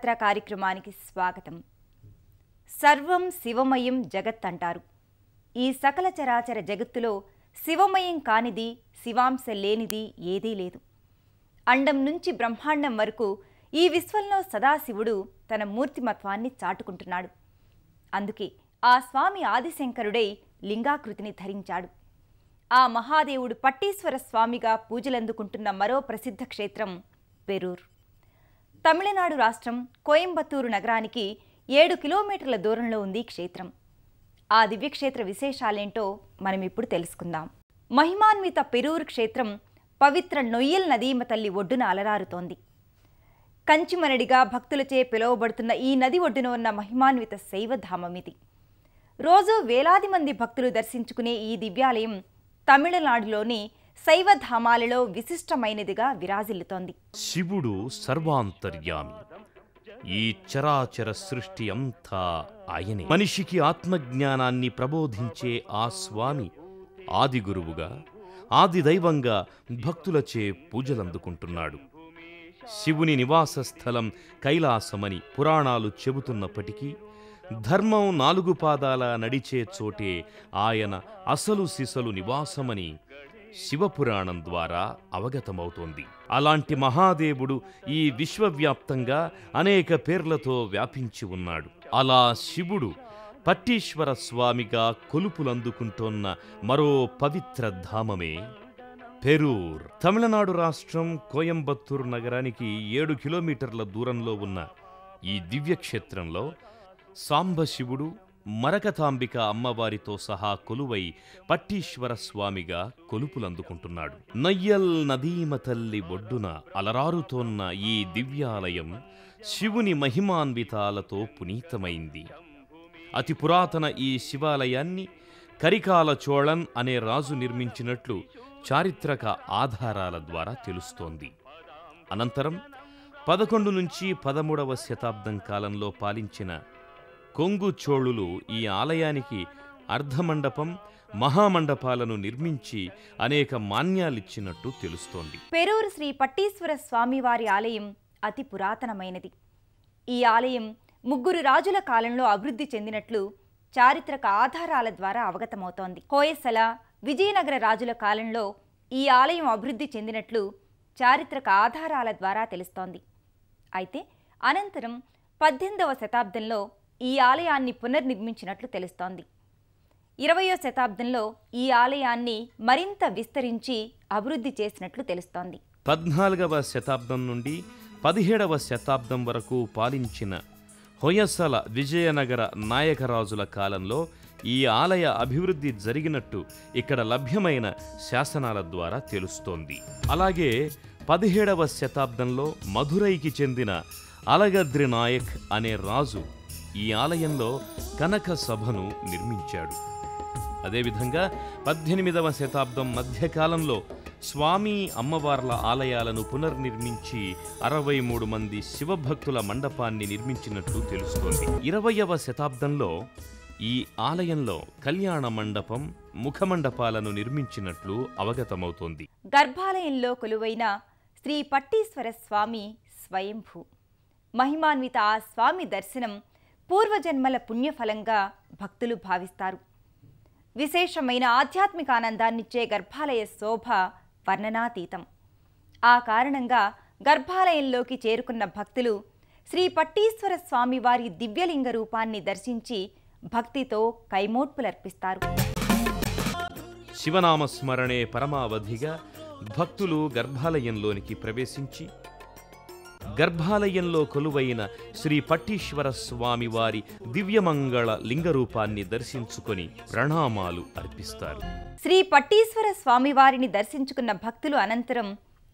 యాత్ర కార్యక్రమానికి స్వాగతం. సర్వం శివమయం జగత్ అంటారు. ఈ సకల చరాచర జగత్తులో శివమయం కానిది, శివాంశ లేనిది ఏదీ లేదు. అండం నుంచి బ్రహ్మాండం వరకు ఈ విశ్వంలో సదాశివుడు తన మూర్తిమత్వాన్ని చాటుకుంటున్నాడు. అందుకే ఆ స్వామి ఆదిశంకరుడై లింగాకృతిని ధరించాడు. ఆ మహాదేవుడు పట్టీశ్వర స్వామిగా పూజలందుకుంటున్న మరో ప్రసిద్ధ క్షేత్రం పెరూర్. తమిళనాడు రాష్ట్రం కోయంబత్తూరు నగరానికి 7 కిలోమీటర్ల దూరంలో ఉంది క్షేత్రం. ఆ దివ్యక్షేత్ర విశేషాలేంటో మనం ఇప్పుడు తెలుసుకుందాం. మహిమాన్విత పెరూర్ క్షేత్రం పవిత్ర నొయ్యల్ నదీమ తల్లి ఒడ్డున అలరారుతోంది. కంచిమనడిగా భక్తులచే పిలువబడుతున్న ఈ నది ఒడ్డున ఉన్న మహిమాన్విత శైవధామమిది. రోజు వేలాది మంది భక్తులు దర్శించుకునే ఈ దివ్యాలయం తమిళనాడులోని శైవధామాలలో విశిష్టమైనదిగా విరాజిల్లుతోంది. శివుడు సర్వాంతర్యామి. ఈ చరాచర సృష్టి అంతా ఆయనే. మనిషికి ఆత్మజ్ఞానాన్ని ప్రబోధించే ఆ స్వామి ఆది గురువుగా, ఆది దైవంగా భక్తులచే పూజలందుకుంటున్నాడు. శివుని నివాస స్థలం కైలాసమని పురాణాలు చెబుతున్నప్పటికీ ధర్మం 4 పాదాల నడిచే చోటే ఆయన అసలు సిసలు నివాసమని శివపురాణం ద్వారా అవగతమవుతోంది. అలాంటి మహాదేవుడు ఈ విశ్వవ్యాప్తంగా అనేక పేర్లతో వ్యాపించి ఉన్నాడు. అలా శివుడు పట్టీశ్వర స్వామిగా కొలుపులందుకుంటోన్న మరో పవిత్ర ధామమే పెరూర్. తమిళనాడు రాష్ట్రం కోయంబత్తూరు నగరానికి 7 కిలోమీటర్ల దూరంలో ఉన్న ఈ దివ్యక్షేత్రంలో సాంబశివుడు మరకతాంబిక అమ్మవారితో సహా కొలువై పట్టీశ్వర స్వామిగా కొలుపులందుకుంటున్నాడు. నొయ్యల్ నదీమ తల్లి ఒడ్డున అలరారుతోన్న ఈ దివ్యాలయం శివుని మహిమాన్వితాలతో పునీతమైంది. అతి పురాతన ఈ శివాలయాన్ని కరికాల చోళన్ అనే రాజు నిర్మించినట్లు చారిత్రక ఆధారాల ద్వారా తెలుస్తోంది. అనంతరం 11 నుంచి 13వ శతాబ్దం కాలంలో పాలించిన కొంగు చోళులు ఈ ఆలయానికి అర్ధమండపం, మహామండపాలను నిర్మించి అనేక మాన్యాలిచ్చినట్టు తెలుస్తోంది. పెరూర్ శ్రీ పట్టీశ్వర స్వామివారి ఆలయం అతి పురాతనమైనది. ఈ ఆలయం 3 రాజుల కాలంలో అభివృద్ధి చెందినట్లు చారిత్రక ఆధారాల ద్వారా అవగతమవుతోంది. హోయసల, విజయనగర రాజుల కాలంలో ఈ ఆలయం అభివృద్ధి చెందినట్లు చారిత్రక ఆధారాల ద్వారా తెలుస్తోంది. అయితే అనంతరం 18వ శతాబ్దంలో ఈ ఆలయాన్ని పునర్నిర్మించినట్లు తెలుస్తోంది. 20వ శతాబ్దంలో ఈ ఆలయాన్ని మరింత విస్తరించి అభివృద్ధి చేసినట్లు తెలుస్తోంది. 14వ శతాబ్దం నుండి 17వ శతాబ్దం వరకు పాలించిన హొయసల, విజయనగర నాయకరాజుల కాలంలో ఈ ఆలయ అభివృద్ధి జరిగినట్టు ఇక్కడ లభ్యమైన శాసనాల ద్వారా తెలుస్తోంది. అలాగే 17వ శతాబ్దంలో మధురైకి చెందిన అలగద్రి నాయక్ అనే రాజు ఈ ఆలయంలో కనక సభను నిర్మించాడు. అదేవిధంగా 18వ శతాబ్దం మధ్యకాలంలో స్వామి అమ్మవార్ల ఆలయాలను పునర్నిర్మించి 63 మంది శివభక్తుల మండపాన్ని నిర్మించినట్లు తెలుస్తోంది. 20వ శతాబ్దంలో ఈ ఆలయంలో కళ్యాణ మండపం, ముఖమండపాలను నిర్మించినట్లు అవగతమవుతోంది. గర్భాలయంలో కొలువైన శ్రీ పట్టీశ్వర స్వామి స్వయంభూ. మహిమాన్విత ఆ స్వామి దర్శనం పూర్వజన్మల పుణ్యఫలంగా భక్తులు భావిస్తారు. విశేషమైన ఆధ్యాత్మిక ఆనందాన్నిచ్చే గర్భాలయ శోభ వర్ణనాతీతం. ఆ కారణంగా గర్భాలయంలోకి చేరుకున్న భక్తులు శ్రీ పట్టీశ్వర స్వామి వారి దివ్యలింగ రూపాన్ని దర్శించి భక్తితో కైమోడ్పులర్పిస్తారు. శివనామస్మరణే పరమావధిగా భక్తులు గర్భాలయంలోనికి ప్రవేశించి గర్భాలయంలో కొలువైన శ్రీ పట్టీశ్వర స్వామి వారి దివ్యమంగళ లింగరూపాన్ని దర్శించుకొని ప్రణామాలు అర్పిస్తారు. శ్రీ పట్టీశ్వర స్వామివారిని దర్శించుకున్న భక్తులు అనంతరం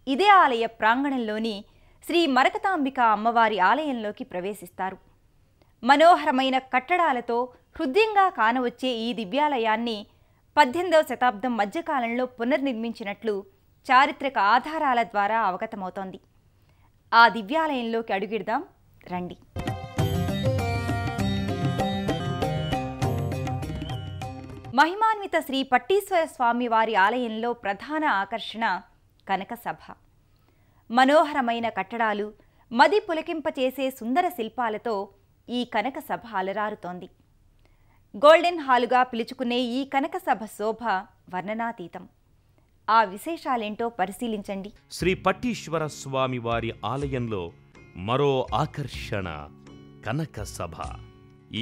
ఇదే ఆలయ ప్రాంగణంలోని శ్రీ మరకతాంబిక అమ్మవారి ఆలయంలోకి ప్రవేశిస్తారు. మనోహరమైన కట్టడాలతో హృదయంగా కానవచ్చే ఈ దివ్యాలయాన్ని 18వ శతాబ్దం మధ్యకాలంలో పునర్నిర్మించినట్లు చారిత్రక ఆధారాల ద్వారా అవగతమవుతోంది. ఆ దివ్యాలయంలోకి అడుగిడదాం రండి. మహిమాన్విత శ్రీ పట్టీశ్వర స్వామి వారి ఆలయంలో ప్రధాన ఆకర్షణ కనకసభ. మనోహరమైన కట్టడాలు, మది పులకింపచేసే సుందర శిల్పాలతో ఈ కనక సభ అలరారుతోంది. గోల్డెన్ హాలుగా పిలుచుకునే ఈ కనక సభ శోభ వర్ణనాతీతం. ఆ విశేషాలేంటో పరిశీలించండి. శ్రీ పట్టీశ్వర స్వామి వారి ఆలయంలో మరో ఆకర్షణ కనక సభ.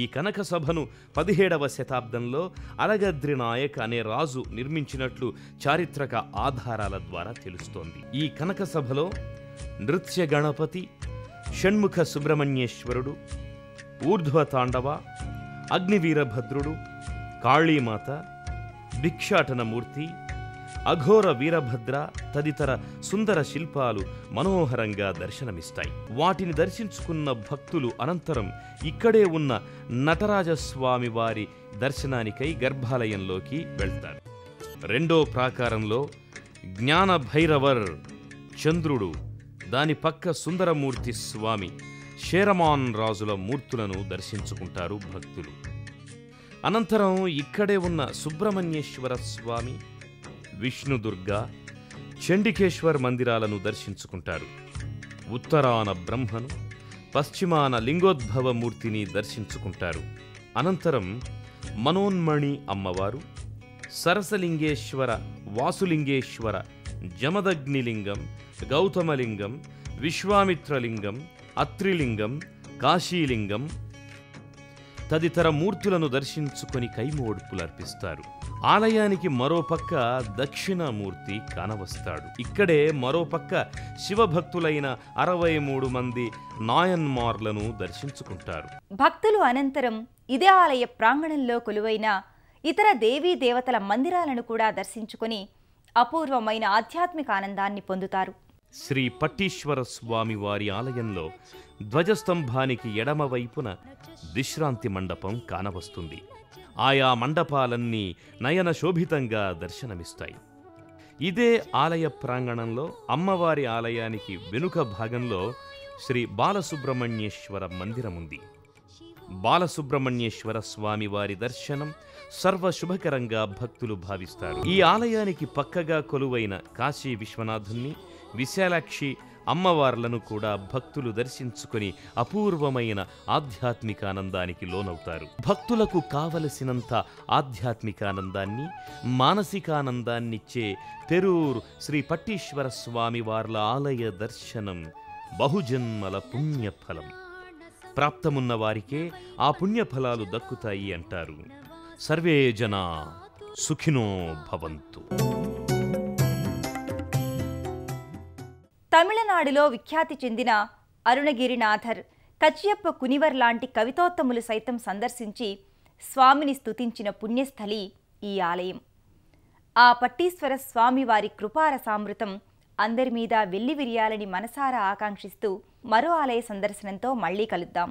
ఈ కనక సభను 17వ శతాబ్దంలో అలగద్రి నాయక్ అనే రాజు నిర్మించినట్లు చారిత్రక ఆధారాల ద్వారా తెలుస్తోంది. ఈ కనక సభలో నృత్య గణపతి, షణ్ముఖ సుబ్రహ్మణ్యేశ్వరుడు, ఊర్ధ్వతాండవ, అగ్నివీరభద్రుడు, కాళీమాత, భిక్షాటనమూర్తి, అఘోర వీరభద్ర తదితర సుందర శిల్పాలు మనోహరంగా దర్శనమిస్తాయి. వాటిని దర్శించుకున్న భక్తులు అనంతరం ఇక్కడే ఉన్న నటరాజస్వామి వారి దర్శనానికై గర్భాలయంలోకి వెళ్తారు. రెండో ప్రాకారంలో జ్ఞాన భైరవర్ చంద్రుడు, దాని పక్క సుందరమూర్తి స్వామి, షేరమాన్ రాజుల మూర్తులను దర్శించుకుంటారు భక్తులు. అనంతరం ఇక్కడే ఉన్న సుబ్రహ్మణ్యేశ్వర స్వామి, విష్ణుదుర్గ, చండికేశ్వర్ మందిరాలను దర్శించుకుంటారు. ఉత్తరాన బ్రహ్మను, పశ్చిమాన లింగోద్భవ మూర్తిని దర్శించుకుంటారు. అనంతరం మనోన్మణి అమ్మవారు, సరసలింగేశ్వర, వాసులింగేశ్వర, జమదగ్నిలింగం, గౌతమలింగం, విశ్వామిత్రలింగం, అత్రిలింగం, కాశీలింగం తదితర మూర్తులను దర్శించుకొని కైమోడ్పులర్పిస్తారు. ఆలయానికి మరోపక్క దక్షిణామూర్తి కానవస్తాడు. ఇక్కడే మరోపక్క శివభక్తులైన 63 మంది నాయన్మార్లను దర్శించుకుంటారు. భక్తులు అనంతరం ఇదే ఆలయ ప్రాంగణంలో కొలువైన ఇతర దేవీ దేవతల మందిరాలను కూడా దర్శించుకొని అపూర్వమైన ఆధ్యాత్మిక ఆనందాన్ని పొందుతారు. శ్రీ పట్టీశ్వర స్వామి వారి ఆలయంలో ధ్వజస్తంభానికి ఎడమవైపున విశ్రాంతి మండపం కానవస్తుంది. ఆయా మండపాలన్నీ నయన శోభితంగా దర్శనమిస్తాయి. ఇదే ఆలయ ప్రాంగణంలో అమ్మవారి ఆలయానికి వెనుక భాగంలో శ్రీ బాలసుబ్రహ్మణ్యేశ్వర మందిరముంది. బాలసుబ్రహ్మణ్యేశ్వర స్వామి వారి దర్శనం సర్వశుభకరంగా భక్తులు భావిస్తారు. ఈ ఆలయానికి పక్కగా కొలువైన కాశీ విశ్వనాథుని, విశాలాక్షి అమ్మవార్లను కూడా భక్తులు దర్శించుకొని అపూర్వమైన ఆధ్యాత్మికానందానికి లోనవుతారు. భక్తులకు కావలసినంత ఆధ్యాత్మికానందాన్ని, మానసికానందాన్నిచ్చే తెరూరు శ్రీ పట్టీశ్వర స్వామి వార్ల ఆలయ దర్శనం బహుజన్మల పుణ్యఫలం. ప్రాప్తమున్న వారికే ఆ పుణ్యఫలాలు దక్కుతాయి అంటారు. సర్వే జనా సుఖినో భవంతు. తమిళనాడులో విఖ్యాతి చెందిన అరుణగిరినాథర్, కచ్చియప్ప కునివర్ లాంటి కవితోత్తములు సైతం సందర్శించి స్వామిని స్తుతించిన పుణ్యస్థలి ఈ ఆలయం. ఆ పట్టీశ్వర స్వామి వారి కృపారసామృతం అందరి మీద వెల్లివిరియాలని మనసారా ఆకాంక్షిస్తూ మరో ఆలయ సందర్శనంతో మళ్ళీ కలుద్దాం.